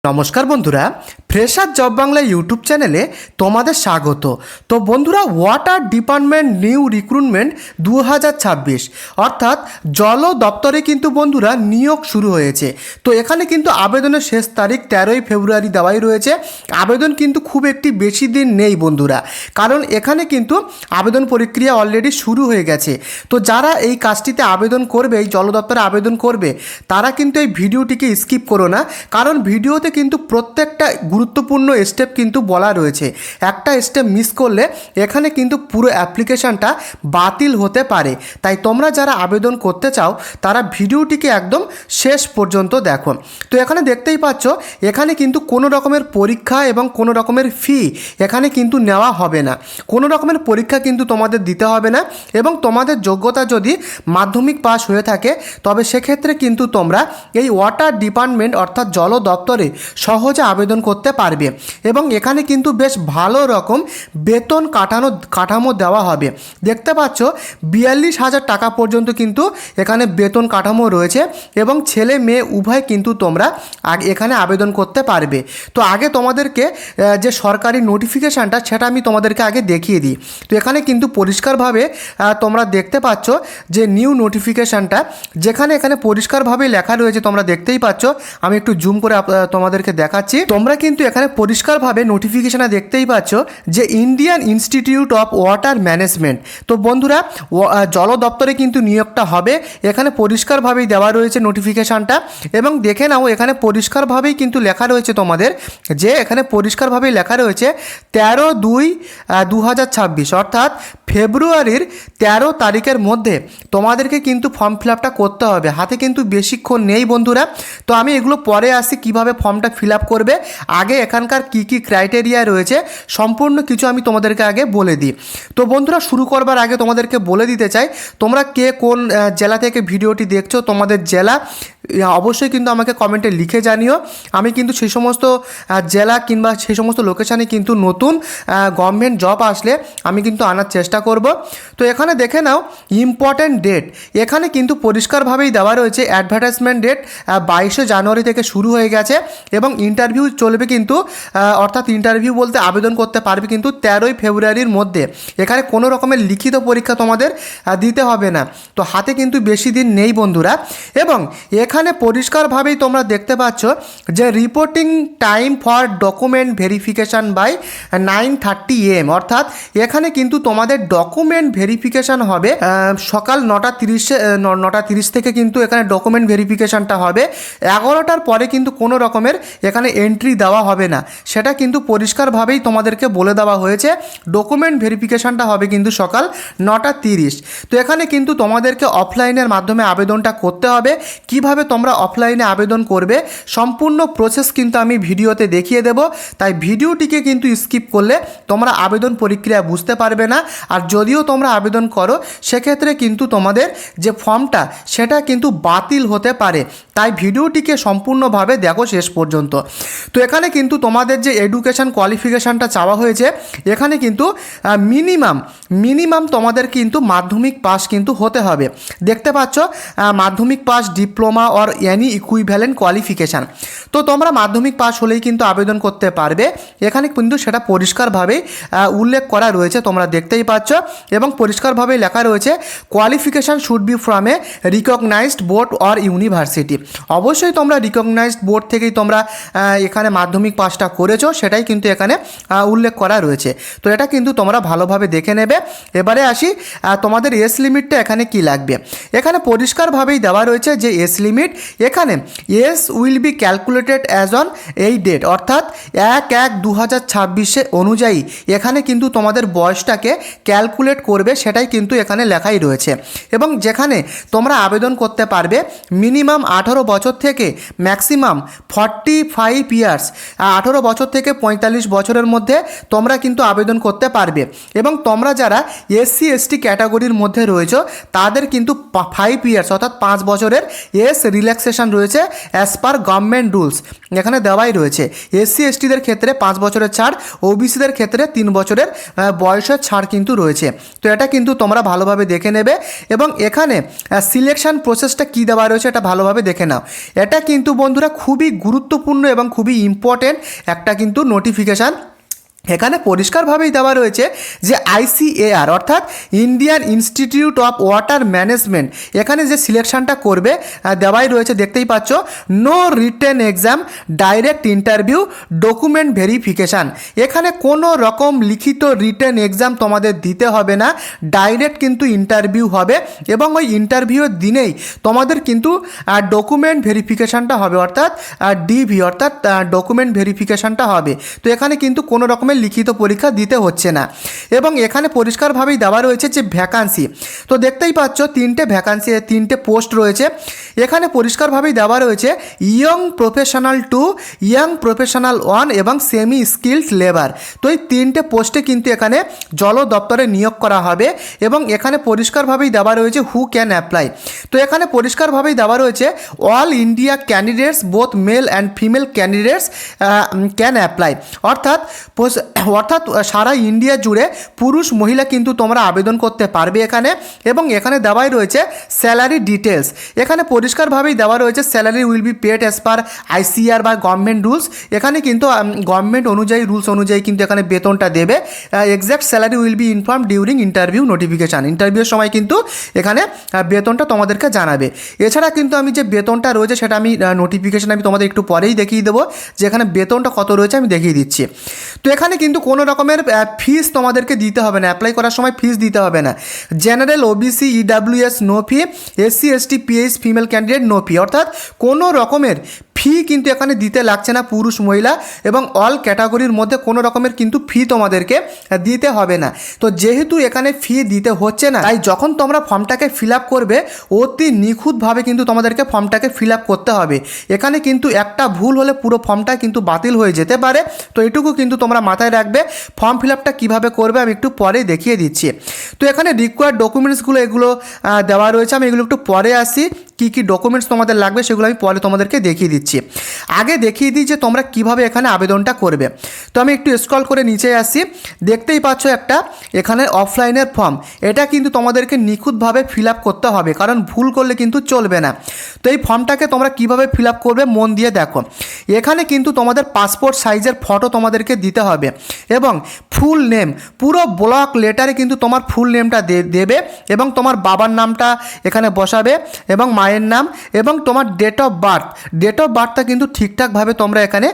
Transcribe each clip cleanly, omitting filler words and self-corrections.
নমস্কার বন্ধুরা, fresher job Bangla YouTube চ্যানেলে তোমাদের স্বাগত। তো বন্ধুরা, ওয়াটার ডিপার্টমেন্ট নিউ রিক্রুটমেন্ট 2026 অর্থাৎ জল দপ্তরে কিন্তু বন্ধুরা নিয়োগ শুরু হয়েছে। তো এখানে কিন্তু আবেদনের শেষ তারিখ 13ই ফেব্রুয়ারি দেওয়াই রয়েছে। আবেদন কিন্তু খুব একটি বেশি দিন নেই বন্ধুরা, কারণ এখানে কিন্তু আবেদন প্রক্রিয়া অলরেডি শুরু হয়ে গেছে। তো যারা এই কাজটিতে আবেদন করবে, এই জল দপ্তরে আবেদন করবে, তারা কিন্তু এই ভিডিওটিকে স্কিপ করো না, কারণ ভিডিওতে কিন্তু প্রত্যেকটা গুরুত্বপূর্ণ স্টেপ কিন্তু বলা রয়েছে। একটা স্টেপ মিস করলে এখানে কিন্তু পুরো অ্যাপ্লিকেশানটা বাতিল হতে পারে। তাই তোমরা যারা আবেদন করতে চাও তারা ভিডিওটিকে একদম শেষ পর্যন্ত দেখো। তো এখানে দেখতেই পাচ্ছ, এখানে কিন্তু কোনো রকমের পরীক্ষা এবং কোনো রকমের ফি এখানে কিন্তু নেওয়া হবে না। কোনো রকমের পরীক্ষা কিন্তু তোমাদের দিতে হবে না, এবং তোমাদের যোগ্যতা যদি মাধ্যমিক পাস হয়ে থাকে তবে সেক্ষেত্রে কিন্তু তোমরা এই ওয়াটার ডিপার্টমেন্ট অর্থাৎ জল দপ্তরে সহজে আবেদন করতে পারবে। এবং এখানে কিন্তু বেশ ভালো রকম বেতন কাঠামো দেওয়া হবে। দেখতে পাচ্ছ 42,000 টাকা পর্যন্ত কিন্তু এখানে বেতন কাঠামো রয়েছে, এবং ছেলে মেয়ে উভয় কিন্তু তোমরা এখানে আবেদন করতে পারবে। তো আগে তোমাদেরকে যে সরকারি নোটিফিকেশানটা সেটা আমি তোমাদেরকে আগে দেখিয়ে দিই। তো এখানে কিন্তু পরিষ্কারভাবে তোমরা দেখতে পাচ্ছ যে নিউ নোটিফিকেশানটা, যেখানে এখানে পরিষ্কারভাবে লেখা রয়েছে, তোমরা দেখতেই পাচ্ছ। আমি একটু জুম করে তোমাদেরকে দেখাচ্ছি। তোমরা কিন্তু এখানে পরিষ্কারভাবে নোটিফিকেশানে দেখতেই পাচ্ছ যে Indian Institute of Water management. তো বন্ধুরা, জল দপ্তরে কিন্তু নিয়োগটা হবে। এখানে পরিষ্কারভাবেই দেওয়া রয়েছে নোটিফিকেশানটা, এবং দেখে নাও এখানে পরিষ্কারভাবেই কিন্তু লেখা রয়েছে তোমাদের, যে এখানে পরিষ্কারভাবেই লেখা রয়েছে 13/2/2026 অর্থাৎ ফেব্রুয়ারির 13 তারিখের মধ্যে তোমাদেরকে কিন্তু ফর্ম ফিল আপটা করতে হবে। হাতে কিন্তু বেশিক্ষণ নেই বন্ধুরা। তো আমি এগুলো পরে আসি কিভাবে ফর্মটা ফিল আপ করবে। আগে এখানকার কি কি ক্রাইটেরিয়া রয়েছে সম্পূর্ণ কিছু আমি তোমাদেরকে আগে বলে দিই। তো বন্ধুরা, শুরু করবার আগে তোমাদেরকে বলে দিতে চাই, তোমরা কে কোন জেলা থেকে ভিডিওটি দেখছো, তোমাদের জেলা অবশ্যই কিন্তু আমাকে কমেন্টে লিখে জানিও। আমি কিন্তু সেই সমস্ত জেলা কিংবা সেই সমস্ত লোকেশানে কিন্তু নতুন গভর্নমেন্ট জব আসলে আমি কিন্তু আনার চেষ্টা করব। তো এখানে দেখে নাও ইম্পর্ট্যান্ট ডেট, এখানে কিন্তু পরিষ্কারভাবেই দেওয়া রয়েছে অ্যাডভার্টাইজমেন্ট ডেট 22শে জানুয়ারি থেকে শুরু হয়ে গেছে, এবং ইন্টারভিউ চলবে কিন্তু অর্থাৎ ইন্টারভিউ বলতে আবেদন করতে পারবে কিন্তু 13ই ফেব্রুয়ারির মধ্যে। এখানে কোনো রকমের লিখিত পরীক্ষা তোমাদের দিতে হবে না। তো হাতে কিন্তু বেশি দিন নেই বন্ধুরা। এবং এখানে পরিষ্কারভাবেই তোমরা দেখতে পাচ্ছ যে reporting time for document verification by 9:30 AM অর্থাৎ এখানে কিন্তু তোমাদের ডকুমেন্ট ভেরিফিকেশান হবে সকাল 9:30 থেকে কিন্তু এখানে ডকুমেন্ট ভেরিফিকেশানটা হবে। 11টার পরে কিন্তু কোনো রকমের এখানে এন্ট্রি দেওয়া হবে না, সেটা কিন্তু পরিষ্কারভাবেই তোমাদেরকে বলে দেওয়া হয়েছে। ডকুমেন্ট ভেরিফিকেশানটা হবে কিন্তু সকাল 9:30। তো এখানে কিন্তু তোমাদেরকে অফলাইনের মাধ্যমে আবেদনটা করতে হবে। কিভাবে তোমরা অফলাইনে আবেদন করবে সম্পূর্ণ প্রসেস কিন্তু আমি ভিডিওতে দেখিয়ে দেব। তাই ভিডিওটিকে কিন্তু স্কিপ করলে তোমরা আবেদন প্রক্রিয়া বুঝতে পারবে না। আর যদিও তোমরা আবেদন করো সেক্ষেত্রে কিন্তু তোমাদের যে ফর্মটা সেটা কিন্তু বাতিল হতে পারে। তাই ভিডিওটিকে সম্পূর্ণভাবে দেখো শেষ পর্যন্ত। তো এখানে কিন্তু তোমাদের যে এডুকেশান কোয়ালিফিকেশানটা চাওয়া হয়েছে, এখানে কিন্তু মিনিমাম তোমাদের কিন্তু মাধ্যমিক পাস কিন্তু হতে হবে। দেখতে পাচ্ছ মাধ্যমিক pass, diploma or any equivalent qualification. তো তোমরা মাধ্যমিক পাস হলেই কিন্তু আবেদন করতে পারবে। এখানে কিন্তু সেটা পরিষ্কারভাবে উল্লেখ করা রয়েছে, তোমরা দেখতেই পাচ্ছ, এবং পরিষ্কারভাবে লেখা রয়েছে qualification should be from a recognised board or university. অবশ্যই তোমরা রিকগনাইজড বোর্ড থেকেই তোমরা এখানে মাধ্যমিক পাসটা করেছো, সেটাই কিন্তু এখানে উল্লেখ করা রয়েছে। তো এটা কিন্তু তোমরা ভালোভাবে দেখে নেবে। এবারে আসি তোমাদের এজ লিমিটটা এখানে কি লাগবে। এখানে পরিষ্কারভাবেই দেওয়া রয়েছে যে এজ লিমিট, এখানে age will be calculated as on এই ডেট অর্থাৎ 1/1/2026 অনুযায়ী এখানে কিন্তু তোমাদের বয়সটাকে ক্যালকুলেট করবে, সেটাই কিন্তু এখানে লেখাই রয়েছে। এবং যেখানে তোমরা আবেদন করতে পারবে মিনিমাম 18 বছর থেকে ম্যাক্সিমাম 45 ইয়ার্স, 18 বছর থেকে 45 বছরের মধ্যে তোমরা কিন্তু আবেদন করতে পারবে। এবং তোমরা যারা SC/ST ক্যাটাগরির মধ্যে রয়েছে তাদের কিন্তু 5 ইয়ার্স অর্থাৎ 5 বছরের এজ রিল্যাক্সেশন রয়েছে অ্যাজ পার গভর্নমেন্ট রুলস, এখানে দেওয়াই রয়েছে। এসসি এসটিদের ক্ষেত্রে 5 বছরের ছাড়, ওবিসিদের ক্ষেত্রে 3 বছরের বয়সের ছাড় কিন্তু রয়েছে। তো এটা কিন্তু তোমরা ভালোভাবে দেখে নেবে এবং এখানে সিলেকশন প্রসেসটা কী দেওয়া রয়েছে এটা ভালোভাবে দেখে নাও। এটা কিন্তু বন্ধুরা খুবই গুরুত্বপূর্ণ এবং খুবই ইম্পর্টেন্ট একটা কিন্তু নোটিফিকেশান। এখানে পরিষ্কারভাবেই দেওয়া রয়েছে যে ICAR অর্থাৎ Indian Institute of Water Management এখানে যে সিলেকশনটা করবে দেওয়াই রয়েছে, দেখতেই পাচ্ছ। No written exam, direct interview, document verification. এখানে কোনো রকম লিখিত রিটেন এক্সাম তোমাদের দিতে হবে না, ডাইরেক্ট কিন্তু ইন্টারভিউ হবে এবং ওই ইন্টারভিউর দিনেই তোমাদের কিন্তু ডকুমেন্ট ভেরিফিকেশানটা হবে, অর্থাৎ ডিভি অর্থাৎ ডকুমেন্ট ভেরিফিকেশানটা হবে। তো এখানে কিন্তু কোনো রকমের লিখিত পরীক্ষা দিতে হচ্ছে না। এবং এখানে পরিষ্কারভাবেই দেওয়া রয়েছে যে ভ্যাকান্সি, তো দেখতেই পাচ্ছ 3টে ভ্যাকান্সি, 3টে পোস্ট রয়েছে। এখানে পরিষ্কারভাবেই দেওয়া রয়েছে ইয়ং প্রফেশনাল 2, ইয়ং প্রফেশনাল 1 এবং সেমি স্কিলড লেবার। তো এই 3টে পোস্টে কিন্তু এখানে জল দপ্তরে নিয়োগ করা হবে এবং এখানে পরিষ্কারভাবেই দেওয়া রয়েছে হু ক্যান অ্যাপ্লাই। তো এখানে পরিষ্কারভাবেই দেওয়া রয়েছে all India candidates both male and female candidates can apply, অর্থাৎ সারা ইন্ডিয়া জুড়ে পুরুষ মহিলা কিন্তু তোমরা আবেদন করতে পারবে এখানে। এবং এখানে দেওয়াই রয়েছে স্যালারি ডিটেলস। এখানে পরিষ্কারভাবেই দেওয়া রয়েছে salary will be paid as per ICAR বা গভর্নমেন্ট রুলস। এখানে কিন্তু গভর্নমেন্ট অনুযায়ী রুলস অনুযায়ী কিন্তু এখানে বেতনটা দেবে। Exact salary will B inform during interview notification. ইন্টারভিউর সময় কিন্তু এখানে বেতনটা তোমাদেরকে জানাবে। এছাড়া কিন্তু আমি যে বেতনটা রয়েছে সেটা আমি নোটিফিকেশান আমি তোমাদের একটু পরেই দেখিয়ে দেবো, যে এখানে বেতনটা কত রয়েছে আমি দেখিয়ে দিচ্ছি। তো এখানে কিন্তু কোনো রকমের ফিস তোমাদেরকে দিতে হবে না, অ্যাপ্লাই করার সময় ফিস দিতে হবে না। General, OBC, EWS no fee, SC ST PH female candidate no fee, অর্থাৎ কোনো রকমের ফি কিন্তু এখানে দিতে লাগছে না পুরুষ মহিলা, এবং অল ক্যাটাগরির মধ্যে কোনো রকমের কিন্তু ফি তোমাদেরকে দিতে হবে না। তো যেহেতু এখানে ফি দিতে হচ্ছে না, তাই যখন তোমরা ফর্মটাকে ফিল আপ করবে অতি নিখুঁতভাবে কিন্তু তোমাদেরকে ফর্মটাকে ফিল আপ করতে হবে। এখানে কিন্তু একটা ভুল হলে পুরো ফর্মটা কিন্তু বাতিল হয়ে যেতে পারে। তো এটুকু কিন্তু তোমরা মাথায় রাখবে। ফর্ম ফিল আপটা কীভাবে করবে আমি একটু পরে দেখিয়ে দিচ্ছি। তো এখানে রিকোয়ার্ড ডকুমেন্টসগুলো এগুলো দেওয়া রয়েছে, আমি এগুলো একটু পরে আসি। কী কী ডকুমেন্টস তোমাদের লাগবে সেগুলো আমি পরে তোমাদেরকে দেখিয়ে দিচ্ছি। আগে দেখিয়ে দিই যে তোমরা কিভাবে এখানে আবেদনটা করবে। তো আমি একটু স্ক্রল করে নিচে আসি, দেখতেই পাচ্ছ একটা এখানে অফলাইনের ফর্ম। এটা কিন্তু তোমাদেরকে নিখুঁতভাবে ফিল আপ করতে হবে, কারণ ভুল করলে কিন্তু চলবে না। তো এই ফর্মটাকে তোমরা কিভাবে ফিল আপ করবে মন দিয়ে দেখো। এখানে কিন্তু তোমাদের পাসপোর্ট সাইজের ফটো তোমাদেরকে দিতে হবে এবং ফুল নেম, পুরো ব্লক লেটারে কিন্তু তোমার ফুল নেমটা দেবে এবং তোমার বাবার নামটা এখানে বসাবে এবং মায়ের নাম এবং তোমার ডেট অফ বার্থটা কিন্তু ঠিকঠাকভাবে তোমরা এখানে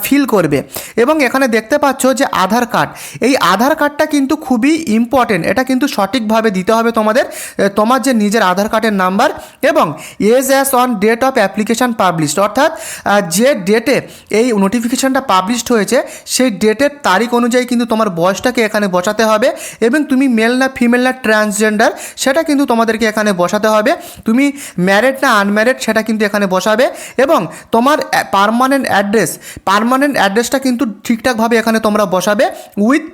ফিল করবে। এবং এখানে দেখতে পাচ্ছ যে আধার কার্ড, এই আধার কার্ডটা কিন্তু খুবই ইম্পর্টেন্ট, এটা কিন্তু সঠিকভাবে দিতে হবে তোমাদের। তোমার যে নিজের আধার কার্ডের নাম্বার এবং age as on date of application published, অর্থাৎ যে ডেটে এই নোটিফিকেশানটা পাবলিশড হয়েছে সেই ডেটের তারিখ অনুযায়ী কিন্তু তোমার বয়সটাকে এখানে বসাতে হবে। এবং তুমি মেল না ফিমেল না ট্রান্সজেন্ডার সেটা কিন্তু তোমাদেরকে এখানে বসাতে হবে। তুমি ম্যারিড না আনম্যারিড সেটা কিন্তু এখানে বসাবে। এবং তোমার পার্মানেন্ট অ্যাড্রেসটা কিন্তু ঠিকঠাকভাবে এখানে তোমরা বসাবে উইথ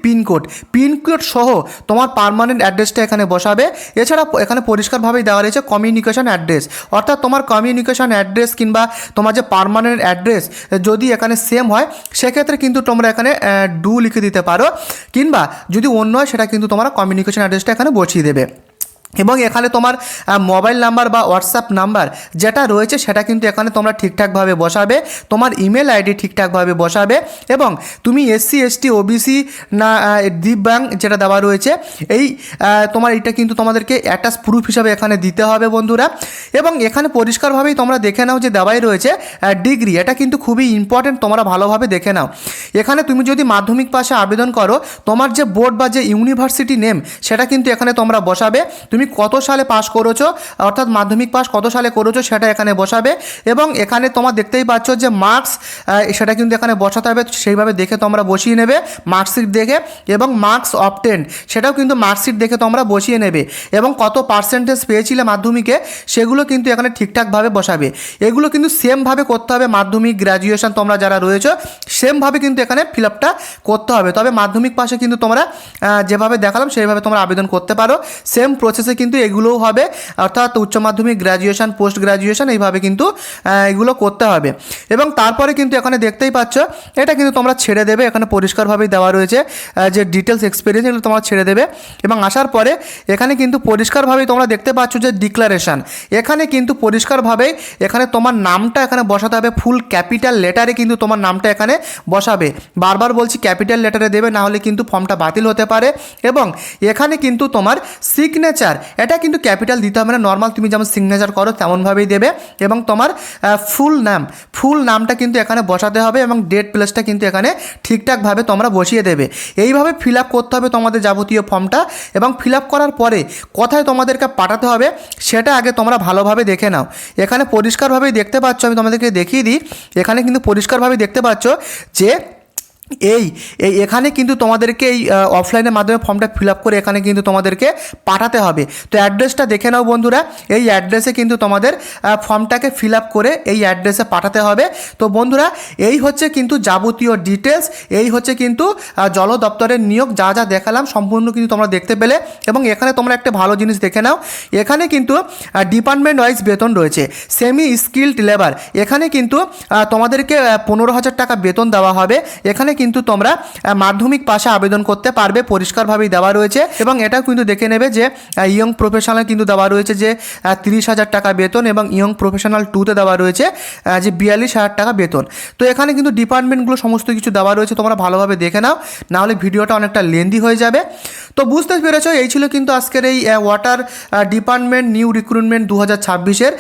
পিনকোড সহ তোমার পার্মানেন্ট অ্যাড্রেসটা এখানে বসাবে। এছাড়া এখানে পরিষ্কারভাবেই দেওয়া রয়েছে কমিউনিকেশন অ্যাড্রেস, অর্থাৎ তোমার কমিউনিকেশন অ্যাড্রেস কিংবা তোমার যে পার্মানেন্ট অ্যাড্রেস যদি এখানে সেম হয় সেক্ষেত্রে কিন্তু তোমরা এখানে ডু লিখে দিতে পারো, কিংবা যদি অন্য হয় সেটা কিন্তু তোমরা কমিউনিকেশন অ্যাড্রেসটা এখানে বসিয়ে দেবে। এবং এখানে তোমার মোবাইল নাম্বার বা হোয়াটসঅ্যাপ নাম্বার যেটা রয়েছে সেটা কিন্তু এখানে তোমরা ঠিকঠাকভাবে বসাবে, তোমার ইমেল আইডি ঠিকঠাকভাবে বসাবে। এবং তুমি SC ST OBC না দিব্যাঙ্গ যেটা দেওয়া রয়েছে এই তোমার এটা কিন্তু তোমাদেরকে অ্যাটাচ প্রুফ হিসাবে এখানে দিতে হবে বন্ধুরা। এবং এখানে পরিষ্কারভাবেই তোমরা দেখে নাও যে দেওয়াই রয়েছে ডিগ্রি, এটা কিন্তু খুবই ইম্পর্টেন্ট, তোমরা ভালোভাবে দেখে নাও। এখানে তুমি যদি মাধ্যমিক পাশে আবেদন করো তোমার যে বোর্ড বা যে ইউনিভার্সিটি নেম সেটা কিন্তু এখানে তোমরা বসাবে। তুমি কত সালে পাস করেছো, অর্থাৎ মাধ্যমিক পাস কত সালে করেছো সেটা এখানে বসাবে। এবং এখানে তোমার দেখতেই পাচ্ছ যে মার্কস সেটা কিন্তু এখানে বসাতে হবে, সেইভাবে দেখে তোমরা বসিয়ে নেবে মার্কশিট দেখে। এবং মার্কস অবটেন্ড সেটাও কিন্তু মার্কশিট দেখে তোমরা বসিয়ে নেবে। এবং কত পার্সেন্টেজ পেয়েছিলে মাধ্যমিকে সেগুলো কিন্তু এখানে ঠিকঠাকভাবে বসাবে। এগুলো কিন্তু সেমভাবে করতে হবে, মাধ্যমিক গ্র্যাজুয়েশন তোমরা যারা রয়েছো সেমভাবে কিন্তু এখানে ফিল আপটা করতে হবে। তবে মাধ্যমিক পাশে কিন্তু তোমরা যেভাবে দেখালাম সেইভাবে তোমরা আবেদন করতে পারো, সেম প্রসেসে প্রসেসে কিন্তু এগুলোও হবে, অর্থাৎ উচ্চ মাধ্যমিক, গ্র্যাজুয়েশন, পোস্ট গ্র্যাজুয়েশন এইভাবে কিন্তু এগুলো করতে হবে। এবং তারপরে কিন্তু এখানে দেখতেই পাচ্ছ এটা কিন্তু তোমরা ছেড়ে দেবে, এখানে পরিষ্কারভাবেই দেওয়া রয়েছে যে ডিটেলস এক্সপিরিয়েন্স এগুলো তোমরা ছেড়ে দেবে। এবং আসার পরে এখানে কিন্তু পরিষ্কারভাবেই তোমরা দেখতে পাচ্ছ যে ডিক্লারেশন, এখানে কিন্তু পরিষ্কারভাবেই এখানে তোমার নামটা এখানে বসাতে হবে, ফুল ক্যাপিটাল লেটারে কিন্তু তোমার নামটা এখানে বসাবে। বারবার বলছি ক্যাপিটাল লেটারে দেবে, না হলে কিন্তু ফর্মটা বাতিল হতে পারে। এবং এখানে কিন্তু তোমার সিগনেচার, এটা কিন্তু ক্যাপিটাল দিতে হবে না, নর্মাল তুমি যেমন সিগনেচার করো তেমনভাবেই দেবে। এবং তোমার ফুল নামটা কিন্তু এখানে বসাতে হবে এবং ডেট প্লেসটা কিন্তু এখানে ঠিকঠাকভাবে তোমরা বসিয়ে দেবে। এইভাবে ফিল আপ করতে হবে তোমাদের যাবতীয় ফর্মটা। এবং ফিল আপ করার পরে কোথায় তোমাদেরকে পাঠাতে হবে সেটা আগে তোমরা ভালোভাবে দেখে নাও। এখানে পরিষ্কারভাবেই দেখতে পাচ্ছ, আমি তোমাদেরকে দেখিয়ে দিই, এখানে কিন্তু পরিষ্কারভাবেই দেখতে পাচ্ছ যে এখানে কিন্তু তোমাদেরকে এই অফলাইনের মাধ্যমে ফর্মটা ফিল আপ করে এখানে কিন্তু তোমাদেরকে পাঠাতে হবে। তো অ্যাড্রেসটা দেখে নাও বন্ধুরা, এই অ্যাড্রেসে কিন্তু তোমাদের ফর্মটাকে ফিল আপ করে এই অ্যাড্রেসে পাঠাতে হবে। তো বন্ধুরা এই হচ্ছে কিন্তু যাবতীয় ডিটেলস, এই হচ্ছে কিন্তু জল দপ্তরের নিয়োগ, যা যা দেখালাম সম্পূর্ণ কিন্তু তোমরা দেখতে পেলে। এবং এখানে তোমরা একটা ভালো জিনিস দেখে নাও, এখানে কিন্তু ডিপার্টমেন্ট ওয়াইজ বেতন রয়েছে। সেমি স্কিল্ড লেবার, এখানে কিন্তু তোমাদেরকে 15,000 টাকা বেতন দেওয়া হবে। এখানে কিন্তু তোমরা মাধ্যমিক পাশে আবেদন করতে পারবে, পরিষ্কারভাবেই দেওয়া রয়েছে। এবং এটাও কিন্তু দেখে নেবে যে ইয়ং প্রফেশনাল কিন্তু দেওয়া রয়েছে যে 30,000 টাকা বেতন, এবং ইয়ং প্রফেশনাল 2তে দেওয়া রয়েছে যে 42,000 টাকা বেতন। তো এখানে কিন্তু ডিপার্টমেন্টগুলো সমস্ত কিছু দেওয়া রয়েছে, তোমরা ভালোভাবে দেখে নাও, নাহলে ভিডিওটা অনেকটা লেন্দি হয়ে যাবে। তো বুঝতে পেরেছো, এই ছিল কিন্তু আজকের এই ওয়াটার ডিপার্টমেন্ট নিউ রিক্রুটমেন্ট 2026-এর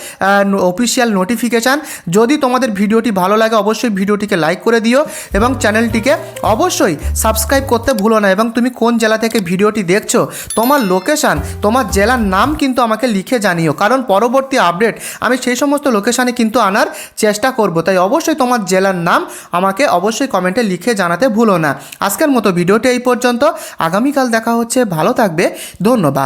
অফিসিয়াল নোটিফিকেশান। যদি তোমাদের ভিডিওটি ভালো লাগে অবশ্যই ভিডিওটিকে লাইক করে দিও এবং চ্যানেলটিকে অবশ্যই সাবস্ক্রাইব করতে ভুলো না। এবং তুমি কোন জেলা থেকে ভিডিওটি দেখছো, তোমার লোকেশান, তোমার জেলার নাম কিন্তু আমাকে লিখে জানিও, কারণ পরবর্তী আপডেট আমি সেই সমস্ত লোকেশানে কিন্তু আনার চেষ্টা করব। তাই অবশ্যই তোমার জেলার নাম আমাকে অবশ্যই কমেন্টে লিখে জানাতে ভুলো না। আজকের মতো ভিডিওটি এই পর্যন্ত, আগামীকাল দেখা হচ্ছে, ভালো থাকবে, ধন্যবাদ।